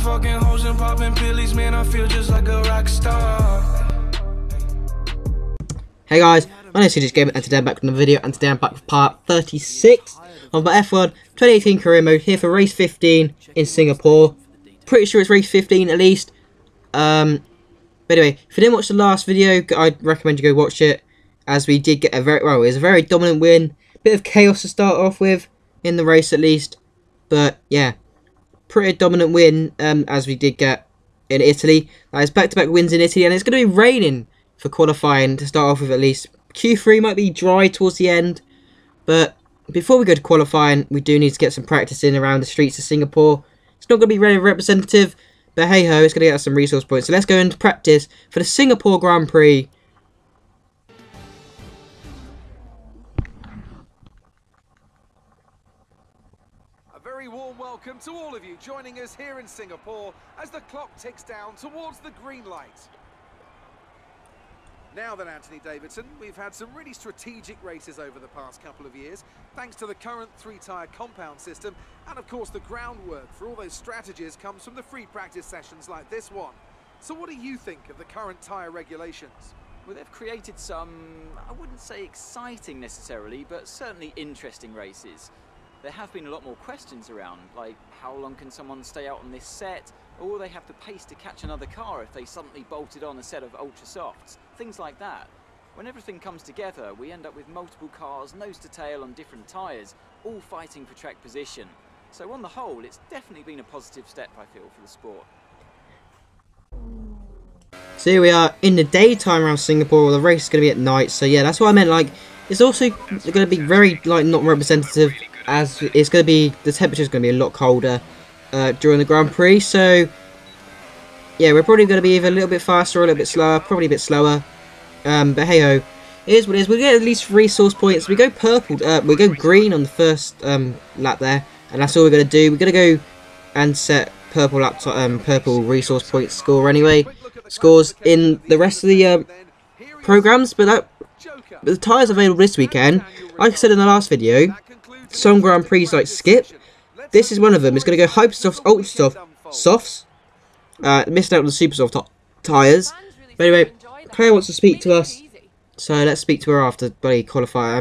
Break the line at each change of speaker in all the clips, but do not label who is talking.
fucking hoes and popping pillies, man, I feel just like a rock star.
Hey guys, my name is CJ Gamer and today I'm back with another video, and today I'm back with part 36 of my F1 2018 career mode here for race 15 in Singapore. Pretty sure it's race 15 at least. But anyway, if you didn't watch the last video, I'd recommend you go watch it, as we did get a it was a very dominant win. Bit of chaos to start off with in the race at least, but yeah, pretty dominant win as we did get in Italy. That is back-to-back wins in Italy, and it's going to be raining for qualifying to start off with at least. Q3 might be dry towards the end, but before we go to qualifying, we do need to get some practice in around the streets of Singapore. It's not going to be very representative, but hey ho, it's going to get us some resource points. So let's go into practice for the Singapore Grand Prix.
A very warm welcome to all of you joining us here in Singapore as the clock ticks down towards the green light. Now then, Anthony Davidson, we've had some really strategic races over the past couple of years, thanks to the current three-tyre compound system, and of course the groundwork for all those strategies comes from the free practice sessions like this one. So what do you think of the current tyre regulations?
Well, they've created some, I wouldn't say exciting necessarily, but certainly interesting races. There have been a lot more questions around, like how long can someone stay out on this set, or will they have the pace to catch another car if they suddenly bolted on a set of ultra softs, things like that. When everything comes together, we end up with multiple cars nose to tail on different tyres, all fighting for track position. So on the whole, it's definitely been a positive step, I feel, for the sport.
So here we are in the daytime around Singapore. The race is going to be at night, so yeah, that's what I meant. Like, it's also going to be very not representative, as it's going to be, the temperature is going to be a lot colder during the Grand Prix. So yeah, we're probably going to be either a little bit faster or a little bit slower, probably a bit slower. But hey ho, it is what it is. We get at least resource points. We go purple, we go green on the first lap there, and that's all we're going to do. We're going to go and set purple lap purple resource points score anyway. Scores in the rest of the programs, but the tyres available this weekend, like I said in the last video, some Grand Prix like skip. This is one of them. It's going to go hyper softs, ultra soft, softs. Missed out on the super soft tyres. But anyway, Claire wants to speak to us, so let's speak to her after qualify.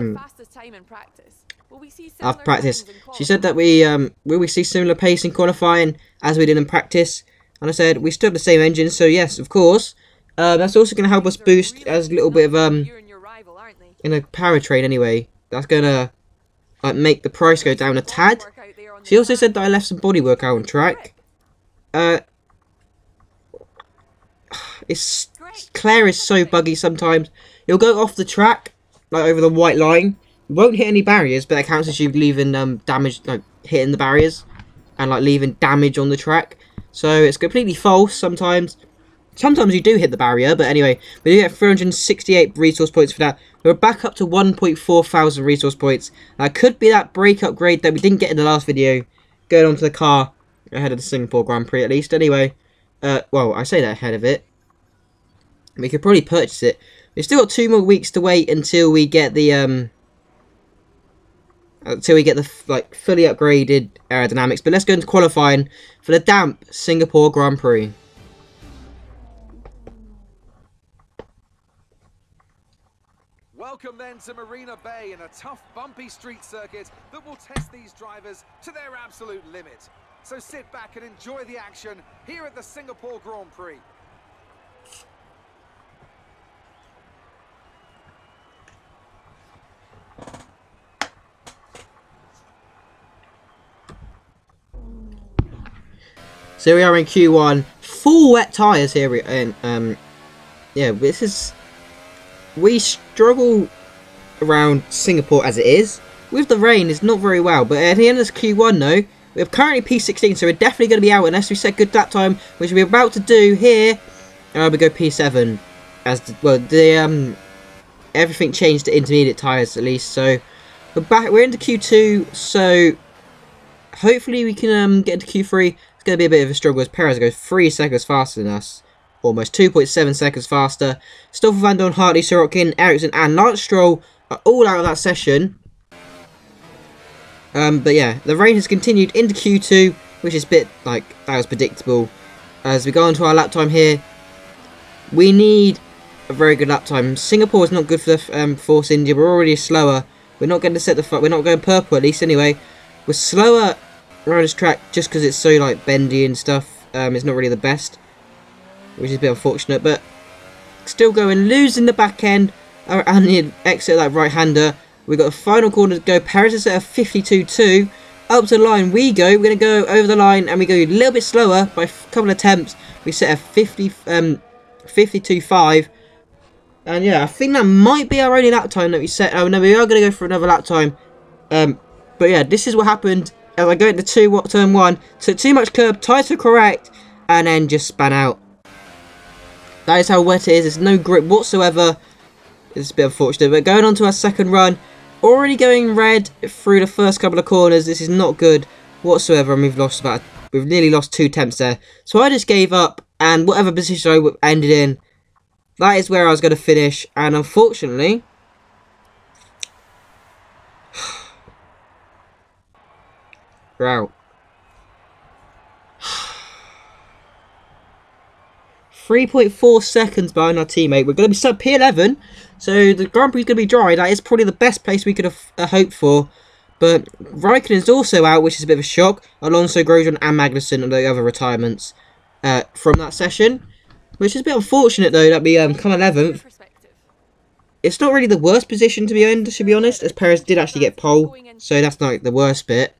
After practice, she said that will we see similar pace in qualifying as we did in practice, and I said we still have the same engine, so yes, of course. That's also going to help us boost as a little bit of in a powertrain anyway. That's going to make the price go down a tad. She also said that I left some bodywork out on track. Claire is so buggy sometimes. You'll go off the track, like over the white line. You won't hit any barriers, but that counts as you leaving damage, like hitting the barriers, and like leaving damage on the track. So it's completely false sometimes. Sometimes you do hit the barrier, but anyway, we do get 368 resource points for that. We're back up to 1.4 thousand resource points. That could be that brake upgrade that we didn't get in the last video, going onto the car ahead of the Singapore Grand Prix at least. Anyway, well, I say that ahead of it. We could probably purchase it. We've still got 2 more weeks to wait until we get the like fully upgraded aerodynamics. But let's go into qualifying for the damp Singapore Grand Prix.
Welcome then to Marina Bay in a tough, bumpy street circuit that will test these drivers to their absolute limit. So sit back and enjoy the action here at the Singapore Grand Prix.
So we are in Q1, full wet tyres here, and yeah, this is, we struggle around Singapore as it is. With the rain, it's not very well, but at the end of this Q1 though, we're currently P16, so we're definitely going to be out unless we set good lap time, which we're about to do here. We go P7, as everything changed to intermediate tyres at least, so we're into Q2, so hopefully we can get into Q3. It's going to be a bit of a struggle as Perez goes 3 seconds faster than us. Almost 2.7 seconds faster. Stoffel, Van Dorn, Hartley, Sorokin, Ericsson and Lance Stroll are all out of that session. But yeah, the rain has continued into Q2. which is a bit like that was predictable. As we go on to our lap time here, we need a very good lap time. Singapore is not good for the Force India. We're already slower. We're not going to set the we're not going purple, at least anyway. We're slower around this track just because it's so like bendy and stuff. It's not really the best, which is a bit unfortunate, but still going, losing the back end and the exit of that right-hander. We've got a final corner to go. Perez is at a 52.2. Up to the line we go. We're going to go over the line and we go a little bit slower by a couple of attempts. We set a 52.5. And yeah, I think that might be our only lap time that we set. Oh no, we are going to go for another lap time. But yeah, this is what happened as I go into turn 1. Took too much curb, tried to correct, and then just span out. That is how wet it is. There's no grip whatsoever. It's a bit unfortunate. But going on to our second run, already going red through the first couple of corners. This is not good whatsoever, and we've nearly lost 2 attempts there. So I just gave up, and whatever position I ended in, that is where I was going to finish. And unfortunately, we're out. 3.4 seconds behind our teammate. We're going to be stuck P11, so the Grand Prix is going to be dry. That is probably the best place we could have hoped for. But Raikkonen is also out, which is a bit of a shock. Alonso, Grosjean and Magnussen and the other retirements from that session. Which is a bit unfortunate though that we come 11th. It's not really the worst position to be in, to be honest, as Perez did actually get pole. So that's not like the worst bit.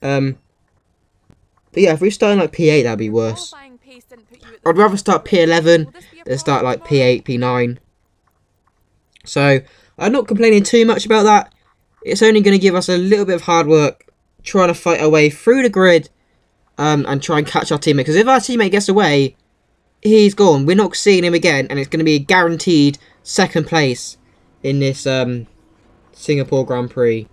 But yeah, if we start in like P8, that'd be worse. I'd rather start P11 than start like P8, P9. So, I'm not complaining too much about that. It's only going to give us a little bit of hard work trying to fight our way through the grid and try and catch our teammate. Because if our teammate gets away, he's gone. We're not seeing him again, and it's going to be a guaranteed second place in this Singapore Grand Prix.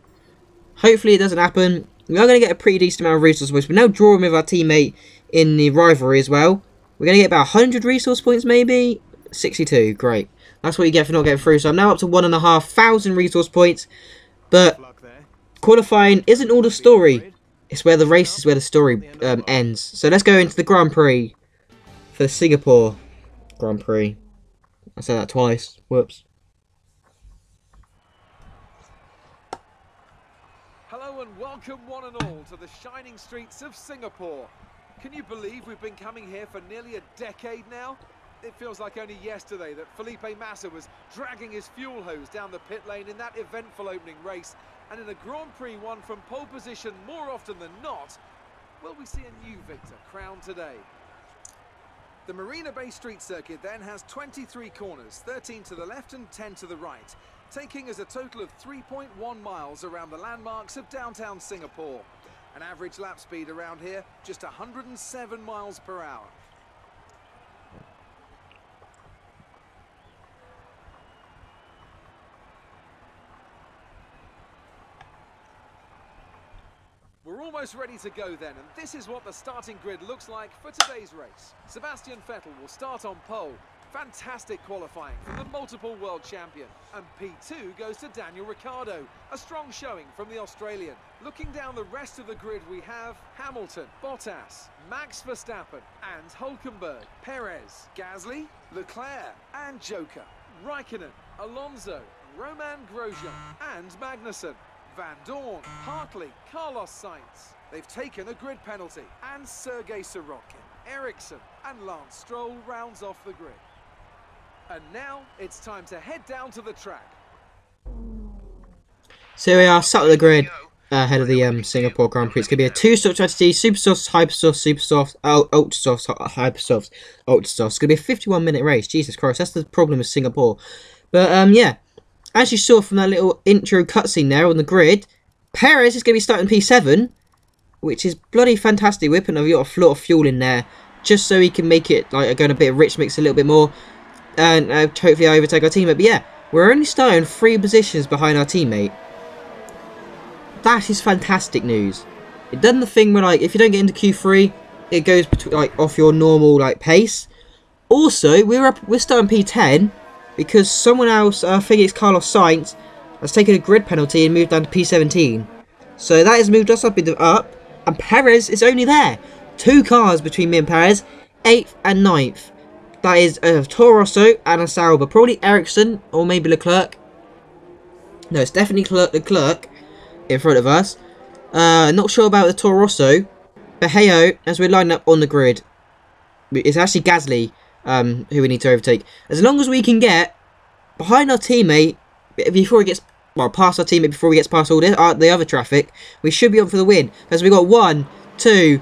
Hopefully it doesn't happen. We are going to get a pretty decent amount of resource points. We're now drawing with our teammate in the rivalry as well. We're going to get about 100 resource points, maybe. 62, great. That's what you get for not getting through. So I'm now up to 1,500 resource points. But qualifying isn't all the story. It's where the race is where the story ends. So let's go into the Grand Prix for the Singapore Grand Prix. I said that twice. Whoops.
Hello and welcome one and all to the shining streets of Singapore. Can you believe we've been coming here for nearly a decade now? It feels like only yesterday that Felipe Massa was dragging his fuel hose down the pit lane in that eventful opening race. And in a Grand Prix won from pole position more often than not, will we see a new victor crowned today? The Marina Bay Street Circuit then has 23 corners, 13 to the left and 10 to the right, taking us a total of 3.1 miles around the landmarks of downtown Singapore. An average lap speed around here, just 107 miles per hour. We're almost ready to go then, and this is what the starting grid looks like for today's race. Sebastian Vettel will start on pole. Fantastic qualifying from the multiple world champion. And P2 goes to Daniel Ricciardo. A strong showing from the Australian. Looking down the rest of the grid, we have Hamilton, Bottas, Max Verstappen and Hülkenberg, Perez, Gasly, Leclerc and Joker, Raikkonen, Alonso, Roman Grosjean and Magnussen, Van Dorn, Hartley, Carlos Sainz. They've taken a grid penalty, and Sergei Sorokin, Ericsson and Lance Stroll rounds off the grid. And now it's time to head down to the track.
So we are sat at the grid ahead of the Singapore Grand Prix. It's going to be a 2-stop strategy: super soft, hyper soft, super soft, ultra soft, hyper soft, ultra soft. It's going to be a 51-minute race. Jesus Christ, that's the problem with Singapore. But yeah, as you saw from that little intro cutscene there on the grid, Perez is going to be starting P7, which is bloody fantastic. We're putting a lot of fuel in there just so he can make it like going a bit of rich mix a little bit more. And hopefully I overtake our teammate. But yeah, we're only starting 3 positions behind our teammate. That is fantastic news. It done the thing where like if you don't get into Q3, it goes like off your normal like pace. Also, we're starting P10 because someone else, I think it's Carlos Sainz, has taken a grid penalty and moved down to P17. So that has moved us up. And Perez is only there. 2 cars between me and Perez. 8th and 9th. That is Toro Rosso and a Sauber. Probably Ericsson or maybe Leclerc. No, it's definitely Leclerc in front of us. Not sure about the Toro Rosso. But hey-oh, as we're lining up on the grid, it's actually Gasly who we need to overtake. As long as we can get behind our teammate before he gets, well, past our teammate before he gets past all this, the other traffic, we should be on for the win. As we got 1, 2,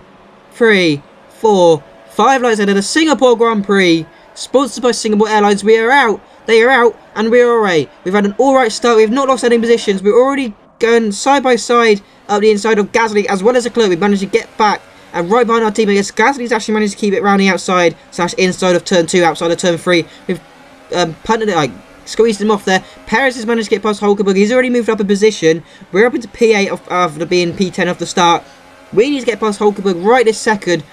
3, 4, 5 lights ahead of the Singapore Grand Prix, sponsored by Singapore Airlines. We are out, they are out, and we are alright. We've had an alright start, we've not lost any positions, we're already going side by side up the inside of Gasly as well as Leclerc. We've managed to get back and right behind our teammate. Gasly's actually managed to keep it round the outside / inside of turn 2, outside of turn 3. We've punted it, like squeezed him off there. Perez has managed to get past Hulkenberg. He's already moved up a position. We're up into P8 after being P10 off the start. We need to get past Hulkenberg right this second.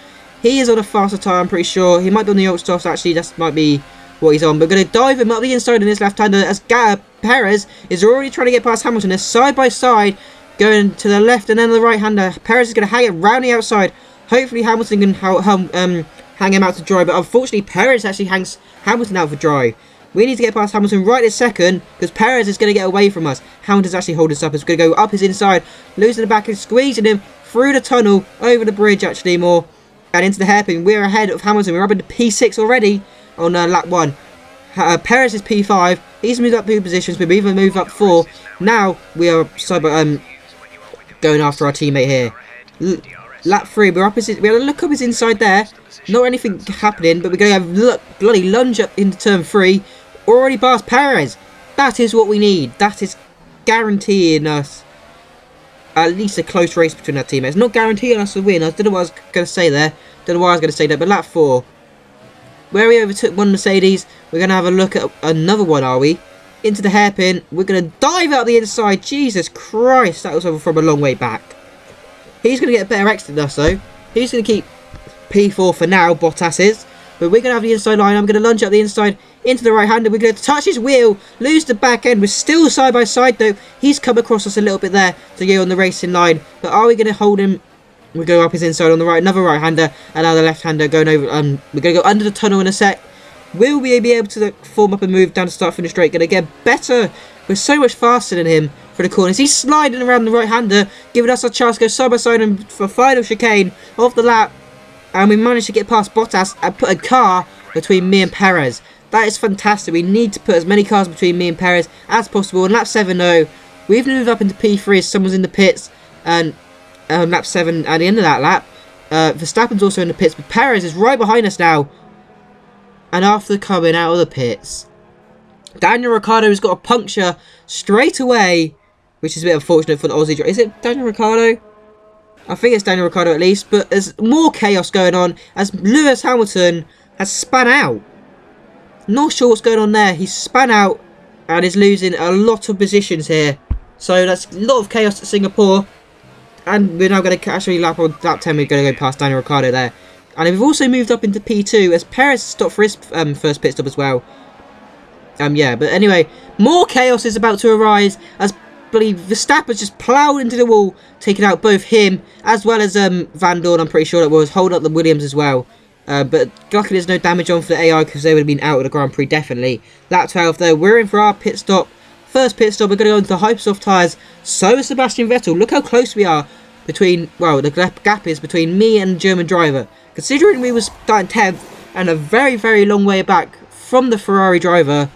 He is on a faster tyre, I'm pretty sure. He might be on the Ultros, actually. That might be what he's on. But we're going to dive him up the inside in this left-hander as Perez is already trying to get past Hamilton. They're side by side, going to the left and then the right-hander. Perez is going to hang it round the outside. Hopefully Hamilton can hang him out to dry. But unfortunately, Perez actually hangs Hamilton out for dry. We need to get past Hamilton right this second because Perez is going to get away from us. Hamilton's actually holding us up. It's going to go up his inside, losing the back and squeezing him through the tunnel, over the bridge actually more, and into the hairpin. We're ahead of Hamilton. We're up into P6 already on lap 1. Perez is P5. He's moved up 2 positions. We've even moved up 4. Now we are going after our teammate here. Lap 3. We're up. We had a look up his inside there. Not anything happening, but we're going to have a bloody lunge up into turn 3. Already past Perez. That is what we need. That is guaranteeing us at least a close race between our teammates. Not guaranteeing us a win. I don't know what I was going to say there. Don't know why I was going to say that. But lap 4, where we overtook one Mercedes, we're going to have a look at another one, are we? Into the hairpin. We're going to dive out the inside. Jesus Christ. That was from a long way back. He's going to get a better exit than us, though. He's going to keep P4 for now, Bottas is. But we're going to have the inside line. I'm going to lunge up the inside into the right-hander. We're going to touch his wheel, lose the back end. We're still side by side, though. He's come across us a little bit there to go on the racing line. But are we going to hold him? We'll go up his inside on the right. Another right-hander. And now the left-hander going over. We're going to go under the tunnel in a sec. Will we be able to form up and move down to start-finish straight? Going to get better. We're so much faster than him for the corners. He's sliding around the right-hander, giving us a chance to go side by side and for final chicane of the lap. And we managed to get past Bottas and put a car between me and Perez. That is fantastic. We need to put as many cars between me and Perez as possible. On lap 7, though, we've moved up into P3 as someone's in the pits. And lap 7, at the end of that lap, Verstappen's also in the pits. But Perez is right behind us now. And after coming out of the pits, Daniel Ricciardo has got a puncture straight away, which is a bit unfortunate for the Aussie driver. Is it Daniel Ricciardo? I think it's Daniel Ricciardo at least, but there's more chaos going on as Lewis Hamilton has spun out. Not sure what's going on there. He's spun out and is losing a lot of positions here. So that's a lot of chaos at Singapore. And we're now going to actually lap 10, we're going to go past Daniel Ricciardo there. And we've also moved up into P2 as Perez stopped for his first pit stop as well. Yeah, but anyway, more chaos is about to arise as Verstappen's just ploughed into the wall, taking out both him as well as Van Dorn, I'm pretty sure that was, holding up the Williams as well. But luckily there's no damage on for the AI because they would have been out of the Grand Prix definitely. Lap 12 though, we're in for our pit stop. First pit stop, we're going to go into the Hypersoft tyres. So is Sebastian Vettel. Look how close we are between, well, the gap is between me and the German driver. Considering we were starting 10th and a very, very long way back from the Ferrari driver,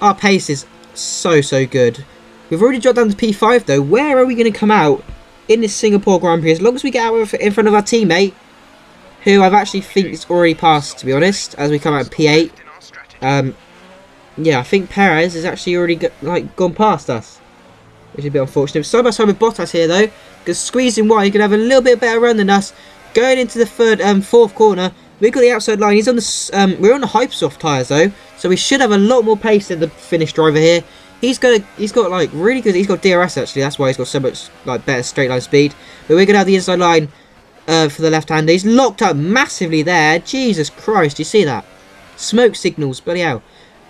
our pace is so good. We've already dropped down to P5 though. Where are we going to come out in this Singapore Grand Prix? As long as we get out in front of our teammate, who I've actually think is already passed, to be honest, as we come out in P8. Yeah, I think Perez has actually already gone past us, which is a bit unfortunate. Side by side with Bottas here though, because squeezing wide, he can have a little bit better run than us. Going into the fourth corner, we've got the outside line. He's on the we're on the Hypersoft tyres though, so we should have a lot more pace than the Finnish driver here. He's got like really good. He's got DRS actually. That's why he's got so much like better straight line speed. But we're gonna have the inside line for the left hander. He's locked up massively there. Jesus Christ, you see that? Smoke signals, bloody hell.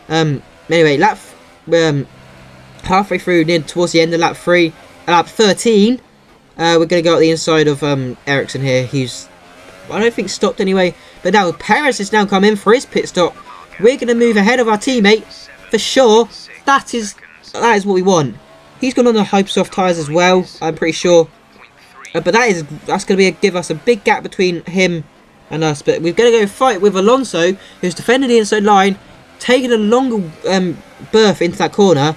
Anyway, lap halfway through, near towards the end of lap 13. We're going to go out the inside of Ericsson here. He's, I don't think, stopped anyway. But now Perez has now come in for his pit stop. We're going to move ahead of our teammate for sure. That is what we want. He's gone on the Hypersoft tyres as well, I'm pretty sure. But that's going to give us a big gap between him and us. But we're going to go fight with Alonso, who's defending the inside line, taking a longer berth into that corner,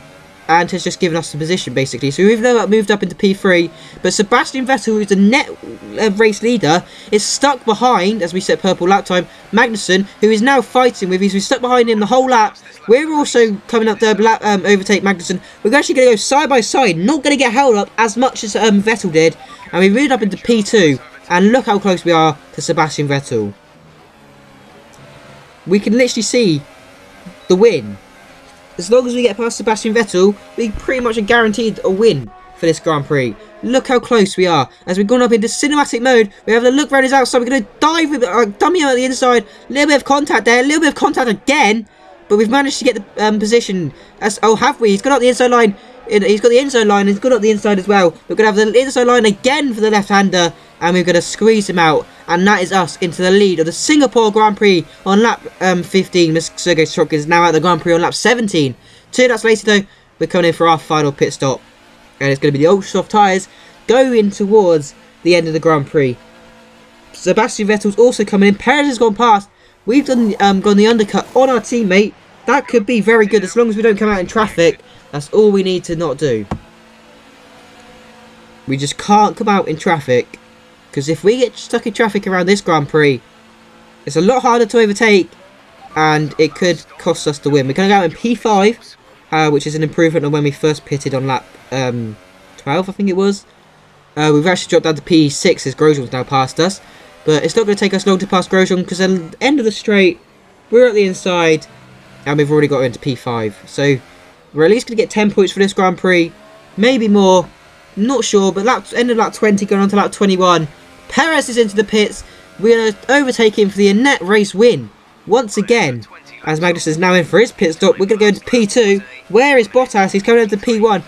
and has just given us the position, basically. So we've now moved up into P3, but Sebastian Vettel, who's the net race leader, is stuck behind, as we set purple lap time, Magnussen, who is now fighting with. He's stuck behind him the whole lap. We're also coming up to overtake Magnussen. We're actually going to go side by side, not going to get held up as much as Vettel did. And we moved up into P2, and look how close we are to Sebastian Vettel. We can literally see the win. As long as we get past Sebastian Vettel, we pretty much are guaranteed a win for this Grand Prix. Look how close we are. As we've gone up into cinematic mode, we have a look around his outside. We're going to dive with dummy out at the inside. A little bit of contact there, a little bit of contact again. But we've managed to get the position. Oh, have we? He's got up the inside line. He's got the inside line. He's got up the inside as well. We're going to have the inside line again for the left-hander. And we're going to squeeze him out. And that is us into the lead of the Singapore Grand Prix on lap 15. Mr. Sergei Strouk is now at the Grand Prix on lap 17. 2 laps later, though, we're coming in for our final pit stop. And it's going to be the ultra soft tyres going towards the end of the Grand Prix. Sebastian Vettel's also coming in. Perez has gone past. We've gone the undercut on our teammate. That could be very good as long as we don't come out in traffic. That's all we need to not do. We just can't come out in traffic. Because if we get stuck in traffic around this Grand Prix, it's a lot harder to overtake. And it could cost us the win. We're going to go out in P5, which is an improvement on when we first pitted on lap 12, I think it was. We've actually dropped down to P6 as Grosjean's now passed us. But it's not going to take us long to pass Grosjean because at the end of the straight, we're at the inside and we've already got into P5. So we're at least going to get 10 points for this Grand Prix. Maybe more. Not sure, but end of lap 20 going on to lap 21. Perez is into the pits. We're going to overtake him for the net race win. Once again, as Magnussen is now in for his pit stop, we're going to go into P2. Where is Bottas? He's coming into P1.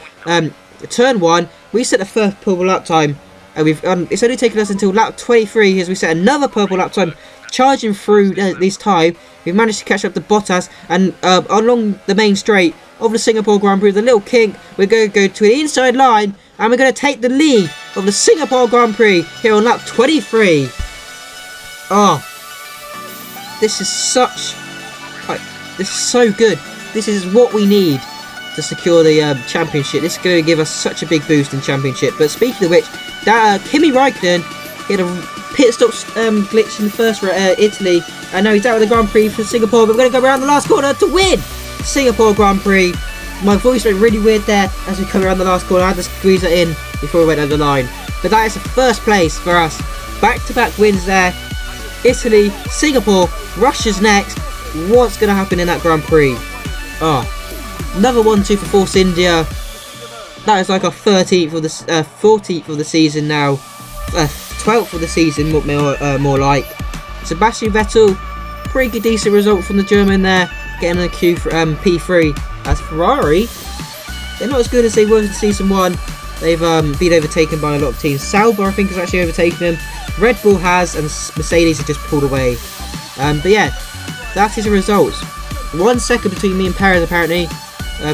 Turn 1. We set the first purple lap time. And it's only taken us until lap 23 as we set another purple lap time. Charging through this time. We've managed to catch up to Bottas. And along the main straight of the Singapore Grand Prix, the little kink, we're going to go to the inside line. And we're going to take the lead of the Singapore Grand Prix here on lap 23. Oh. This is this is so good. This is what we need to secure the championship. This is going to give us such a big boost in championship. But speaking of which, Kimi Raikkonen, he had a pit stop glitch in the first Italy, and now he's out of the Grand Prix for Singapore. But we're going to go around the last corner to win Singapore Grand Prix. My voice went really weird there as we come around the last corner. I had to squeeze it in before we went over the line. But that is the first place for us. Back-to-back wins there. Italy, Singapore, Russia's next. What's going to happen in that Grand Prix? Oh, another 1-2 for Force India. That is like our 13th of the 14th of the season now. 12th of the season, more like. Sebastian Vettel, pretty good, decent result from the German there, getting a Q for P3. As Ferrari, they're not as good as they were in season 1. They've been overtaken by a lot of teams. Sauber, I think, has actually overtaken them. Red Bull has, and Mercedes have just pulled away. But yeah, that is the results. 1 second between me and Perez, apparently.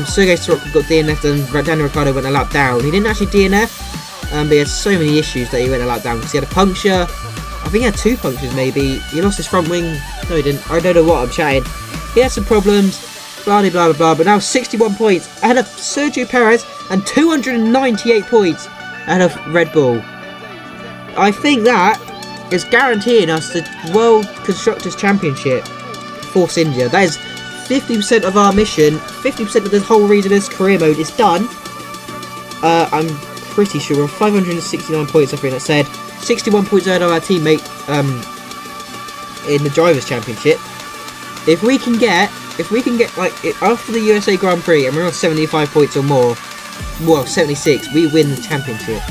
Sergei Strouk got DNF'd and Daniel Ricciardo went a lap down. He didn't actually DNF, but he had so many issues that he went a lap down because he had a puncture. I think he had 2 punctures, maybe. He lost his front wing. No, he didn't. I don't know what I'm chatting. He had some problems. Blah, blah, blah, blah. But now 61 points ahead of Sergio Perez and 298 points ahead of Red Bull. I think that is guaranteeing us the World Constructors' Championship. Force India. That is 50% of our mission. 50% of the whole reason this career mode is done. I'm pretty sure we're 569 points, I think that said. 61 points ahead of our teammate in the Drivers' Championship. If we can get like after the USA Grand Prix and we're on 75 points or more, well 76, we win the championship.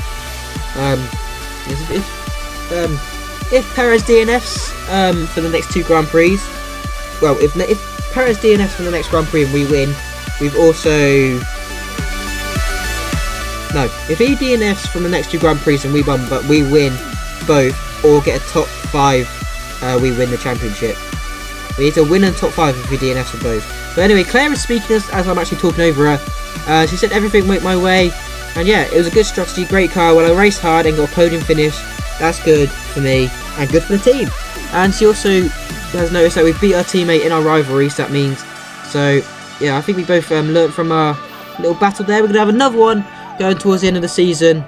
If Perez DNFs for the next 2 Grand Prix, well if Perez DNFs for the next Grand Prix and we win, we've also No, if he DNFs from the next 2 Grand Prix and we won, but we win both, or get a top 5, we win the championship. We need to win in the top 5 if we DNFs for both. But anyway, Claire is speaking as I'm actually talking over her. She said everything went my way, and yeah, it was a good strategy, great car. Well, I raced hard and got a podium finish. That's good for me and good for the team. And she also has noticed that we beat our teammate in our rivalries. That means, so yeah, I think we both learnt from our little battle there. We're gonna have another one going towards the end of the season,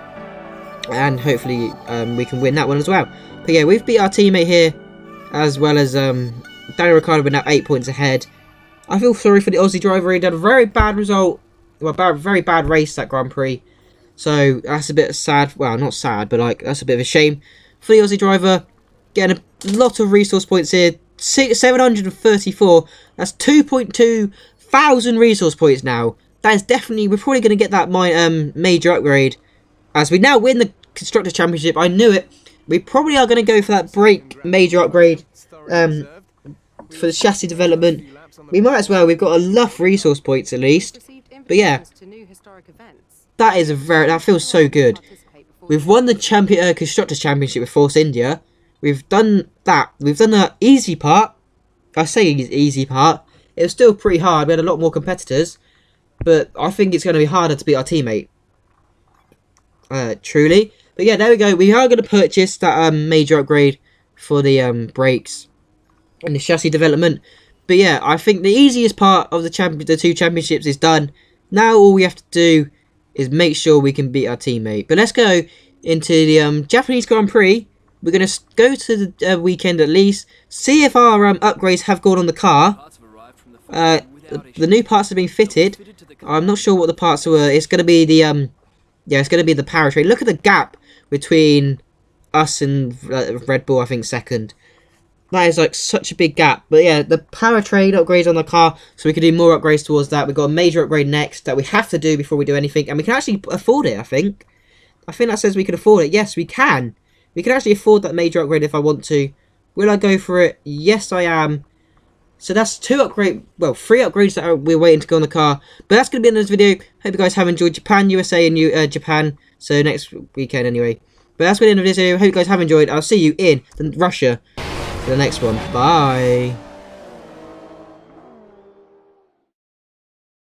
and hopefully we can win that one as well. But yeah, we've beat our teammate here, as well as Daniel Ricciardo. We're now 8 points ahead. I feel sorry for the Aussie driver. He had a very bad result, well, very bad race that Grand Prix. So that's a bit sad. Well, not sad, but like that's a bit of a shame for the Aussie driver. Getting a lot of resource points here. 734. That's 2.2 thousand resource points now. That is definitely. We're probably going to get that major upgrade as we now win the Constructors' Championship. I knew it. We probably are going to go for that brake major upgrade for the chassis development. We might as well. We've got enough resource points at least. But yeah, that feels so good. We've won the Constructors' Championship with Force India. We've done that. We've done the easy part. I say easy part. It was still pretty hard. We had a lot more competitors. But I think it's going to be harder to beat our teammate. Truly. But yeah, there we go. We are going to purchase that major upgrade for the brakes and the chassis development. But yeah, I think the easiest part of the 2 championships is done. Now all we have to do is make sure we can beat our teammate. But let's go into the Japanese Grand Prix. We're going to go to the weekend at least. See if our upgrades have gone on the car. The new parts have been fitted. I'm not sure what the parts were. It's going to be the yeah, it's going to be the powertrain. Look at the gap between us and Red Bull. I think second. That is like such a big gap. But yeah, the powertrain upgrades on the car, so we can do more upgrades towards that. We've got a major upgrade next that we have to do before we do anything, and we can actually afford it. I think that says we can afford it. Yes, we can. We can actually afford that major upgrade if I want to. Will I go for it? Yes, I am. So that's 3 upgrades that we're waiting to go on the car. But that's going to be the end of this video. Hope you guys have enjoyed Japan, USA, and Japan. So next weekend anyway. But that's going to be the end of this video. Hope you guys have enjoyed. I'll see you in Russia for the next one. Bye.